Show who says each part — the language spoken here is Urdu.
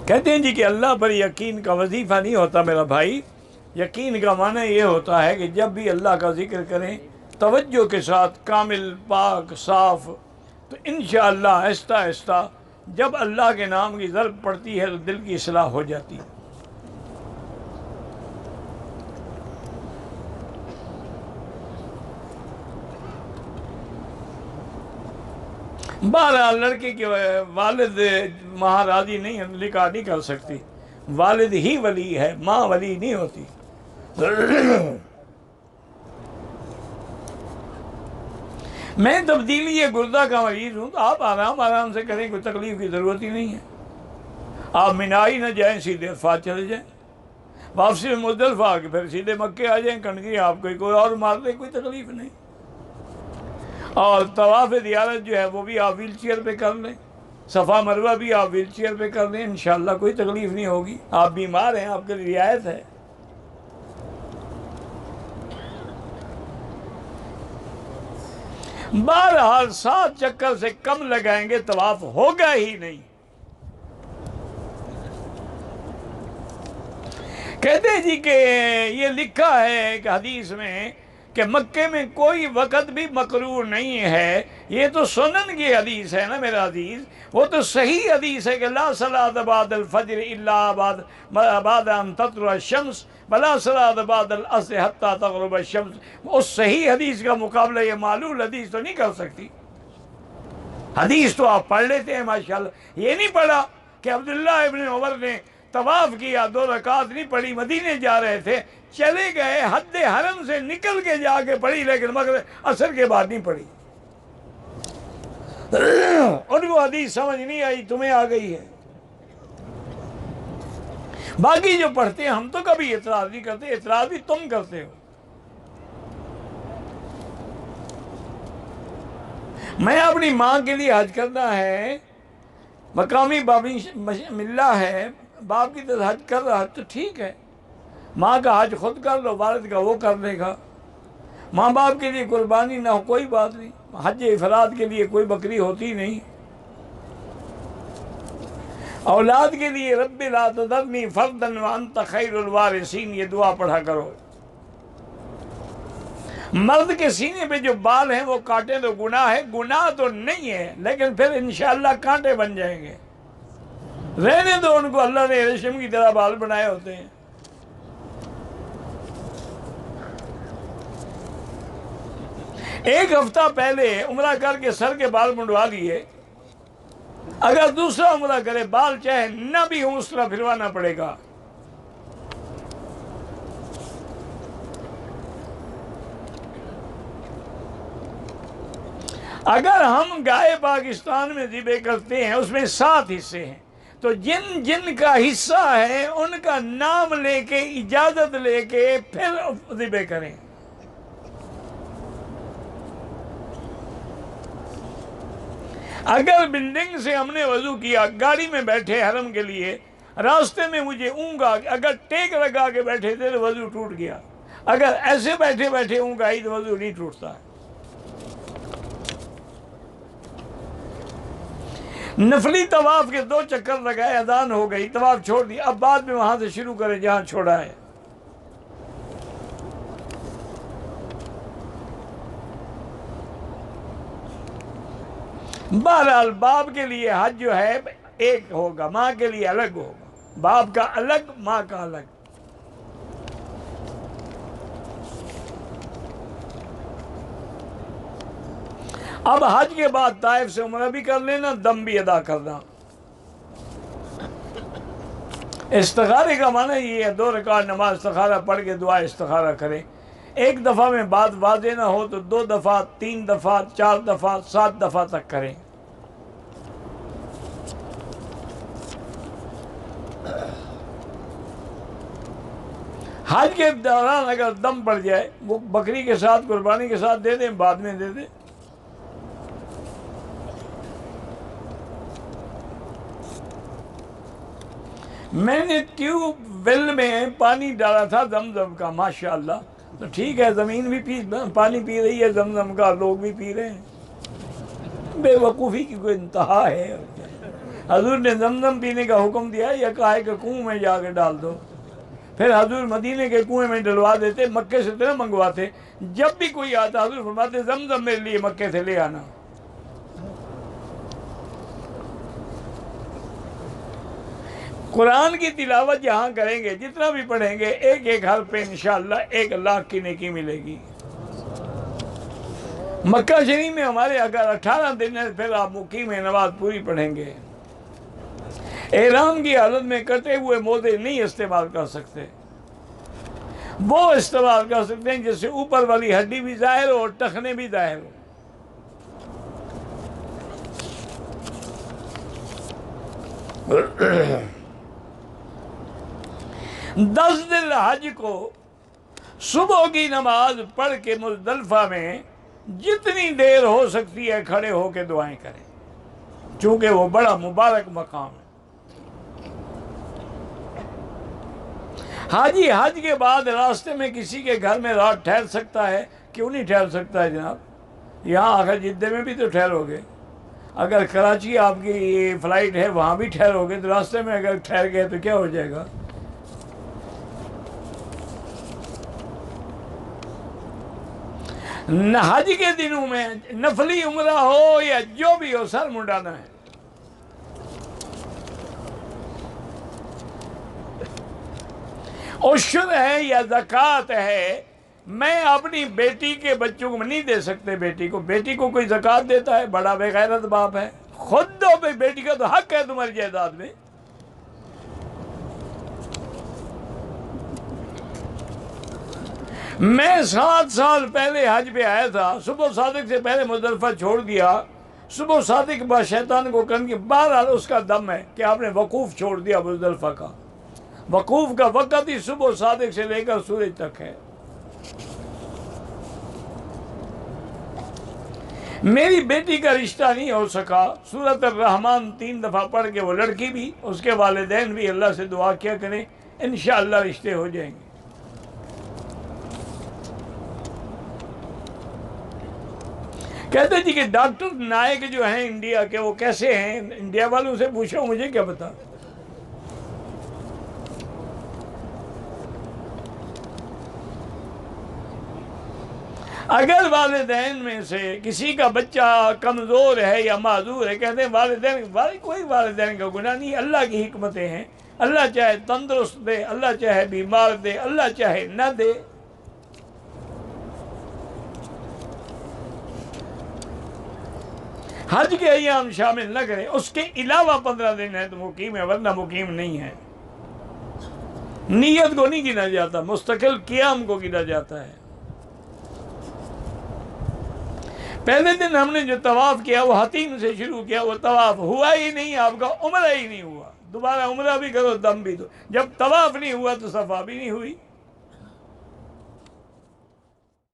Speaker 1: کہتے ہیں جی کہ اللہ پر یقین کا وظیفہ نہیں ہوتا میرا بھائی. یقین کا معنی یہ ہوتا ہے کہ جب بھی اللہ کا ذکر کریں توجہ کے ساتھ، کامل، پاک، صاف، تو انشاءاللہ آہستہ آہستہ جب اللہ کے نام کی ضرب پڑتی ہے تو دل کی اصلاح ہو جاتی ہے. بہرحال لڑکے کے والد ماں راضی نہیں، نکاح نہیں کر سکتی. والد ہی ولی ہے، ماں ولی نہیں ہوتی. میں تبدیلی گردہ کا مریض ہوں، تو آپ آرام سے کریں، کوئی تکلیف کی ضرورت ہی نہیں ہے. آپ مینا ہی نہ جائیں، سیدھے عرفات چلے جائیں، واپسی میں مزدلفہ آ کے پھر سیدھے مکے آ جائیں. کنکری آپ کوئی اور مار دے، کوئی تکلیف نہیں. اور طواف زیارت جو ہے وہ بھی آپ ویل چیئر پہ کر لیں، صفا مروہ بھی آپ ویل چیئر پہ کر لیں، انشاءاللہ کوئی تکلیف نہیں ہوگی. آپ بیمار ہیں، آپ کے لیے رعایت ہے. بہرحال 7 چکر سے کم لگائیں گے طواف ہوگا ہی نہیں. کہتے ہیں جی کہ یہ لکھا ہے ایک حدیث میں کہ مکے میں کوئی وقت بھی مکروہ نہیں ہے. یہ تو سنن کی حدیث ہے نا میرا عزیز، وہ تو صحیح حدیث ہے کہ لا صلاۃ بعد الفجر الا بعد ان تطلع الشمس ولا صلاۃ بعد العصر حتی تغرب الشمس. اس صحیح حدیث کا مقابلہ یہ معلول حدیث تو نہیں کر سکتی. حدیث تو آپ پڑھ لیتے ہیں ماشاءاللہ. یہ نہیں پڑھا کہ عبداللہ ابن عمر نے طواف کیا، 2 رکعت نہیں پڑھی، مدینے جا رہے تھے، چلے گئے، حد حرم سے نکل کے جا کے پڑھی، لیکن مغرب عصر کے بعد نہیں پڑھی. ان کو حدیث سمجھ نہیں آئی، تمہیں آ گئی ہے. باقی جو پڑھتے ہیں ہم تو کبھی اعتراض نہیں کرتے، اعتراض بھی تم کرتے ہو. میں اپنی ماں کے لیے حج کرنا ہے، مقامی بابی ملہ ہے، باپ کی طرح حج کر رہا تو ٹھیک ہے، ماں کا حج خود کر لو، والد کا وہ کر لے گا. ماں باپ کے لیے قربانی نہ ہو کوئی بات نہیں. حج افراد کے لیے کوئی بکری ہوتی نہیں. اولاد کے لیے رب لا تذرنی فردا وانت خیر الوارثین، یہ دعا پڑھا کرو. مرد کے سینے پہ جو بال ہیں وہ کاٹیں تو گناہ ہے، گناہ تو نہیں ہے، لیکن پھر انشاءاللہ کانٹے بن جائیں گے. رہنے دو ان کو، اللہ نے ریشم کی طرح بال بنائے ہوتے ہیں. ایک ہفتہ پہلے عمرہ کر کے سر کے بال منڈوا لیے، اگر دوسرا عمرہ کرے بال چاہے نہ بھی ہوں اس طرح پھروانا پڑے گا. اگر ہم گائے پاکستان میں ذبح کرتے ہیں اس میں 7 حصے ہیں، تو جن جن کا حصہ ہے ان کا نام لے کے اجازت لے کے پھر ذبح کریں. اگر بلڈنگ سے ہم نے وضو کیا، گاڑی میں بیٹھے حرم کے لیے، راستے میں مجھے اونگ آ گئی، اگر ٹیک لگا کے بیٹھے تھے تو وضو ٹوٹ گیا. اگر ایسے بیٹھے بیٹھے اونگ آئی تو وضو نہیں ٹوٹتا. نفلی طواف کے 2 چکر لگائے، اذان ہو گئی، طواف چھوڑ دیا، اب بعد میں وہاں سے شروع کریں جہاں چھوڑا ہے. بہرحال باپ کے لیے حج جو ہے ایک ہوگا، ماں کے لیے الگ ہوگا. باپ کا الگ، ماں کا الگ. اب حج کے بعد طائف سے عمرہ بھی کر لینا، دم بھی ادا کرنا. استخارے کا معنی یہ ہے 2 رکعت نماز استخارہ پڑھ کے دعا استخارہ کریں. ایک دفعہ میں بات واضح نہ ہو تو 2 دفعہ، 3 دفعہ، 4 دفعہ، 7 دفعہ تک کریں. حج کے دوران اگر دم پڑ جائے، وہ بکری کے ساتھ، قربانی کے ساتھ دے دیں، بعد میں دے دیں. میں نے ٹیوب ویل میں پانی ڈالا تھا زمزم کا، ماشاءاللہ. تو ٹھیک ہے، زمین بھی پانی پی رہی ہے زمزم کا، لوگ بھی پی رہے ہیں. بے وقوفی کی کوئی انتہا ہے. حضور نے زمزم پینے کا حکم دیا یا کہا ہے کہ کنویں میں جا کے ڈال دو؟ پھر حضور مدینے کے کنویں میں ڈلوا دیتے، مکے سے نہ منگواتے۔ جب بھی کوئی آتا حضور فرماتے زمزم میرے لیے مکے سے لے آنا۔ قرآن کی تلاوت جہاں کریں گے، جتنا بھی پڑھیں گے، ایک ایک حرف پہ انشاءاللہ 1,00,000 کی نیکی ملے گی۔ مکہ شریف میں ہمارے اگر 18 دن ہے، پھر آپ مقیم نماز پوری پڑھیں گے۔ احرام کی حالت میں کٹے ہوئے موزے نہیں استعمال کر سکتے، وہ استعمال کر سکتے ہیں جس سے اوپر والی ہڈی بھی ظاہر ہو اور ٹخنے بھی ظاہر ہو۔ دس ذی الحج کو صبح کی نماز پڑھ کے مزدلفہ میں جتنی دیر ہو سکتی ہے کھڑے ہو کے دعائیں کریں، چونکہ وہ بڑا مبارک مقام ہے۔ حاجی حج کے بعد راستے میں کسی کے گھر میں رات ٹھہر سکتا ہے؟ کیوں نہیں ٹھہر سکتا ہے جناب؟ یہاں آخر جدے میں بھی تو ٹھہرو گے، اگر کراچی آپ کی فلائٹ ہے وہاں بھی ٹھہرو گے، تو راستے میں اگر ٹھہر گئے تو کیا ہو جائے گا؟ حج کے دنوں میں نفلی عمرہ ہو یا جو بھی ہو، سر منڈانا ہے۔ عشر ہے یا زکوٰۃ ہے، میں اپنی بیٹی کے بچوں کو نہیں دے سکتے۔ بیٹی کو کوئی زکوٰۃ دیتا ہے؟ بڑا بے غیرت باپ ہے۔ خود دو، بیٹی کا تو حق ہے تمہاری جائیداد میں۔ میں 7 سال پہلے حج پہ آیا تھا، صبح صادق سے پہلے مزدلفہ چھوڑ دیا۔ صبح صادق بعد شیطان کو کہنے کے بہرحال اس کا دم ہے کہ آپ نے وقوف چھوڑ دیا مزدلفہ کا۔ وقوف کا وقت ہی صبح صادق سے لے کر سورج تک ہے۔ میری بیٹی کا رشتہ نہیں ہو سکا، سورۃ الرحمن 3 دفعہ پڑھ کے، وہ لڑکی بھی اس کے والدین بھی اللہ سے دعا کیا کریں، انشاءاللہ رشتے ہو جائیں گے۔ کہتے جی کہ ڈاکٹر نائک جو ہیں انڈیا کے، وہ کیسے ہیں؟ انڈیا والوں سے پوچھو، مجھے کیا پتا۔ اگر والدین میں سے کسی کا بچہ کمزور ہے یا معذور ہے، کہتے ہیں کوئی والدین کا گناہ نہیں، اللہ کی حکمتیں ہیں، اللہ چاہے تندرست دے، اللہ چاہے بیمار دے، اللہ چاہے نہ دے۔ حج کے ایام شامل نہ کریں، اس کے علاوہ 15 دن ہے تو مقیم ہے، ورنہ مقیم نہیں ہے۔ نیت کو نہیں گنا جاتا، مستقل قیام کو گنا جاتا ہے۔ پہلے دن ہم نے جو طواف کیا وہ حتیم سے شروع کیا، وہ طواف ہوا ہی نہیں، آپ کا عمرہ ہی نہیں ہوا۔ دوبارہ عمرہ بھی کرو، دم بھی دو، جب طواف نہیں ہوا تو صفا بھی نہیں ہوئی۔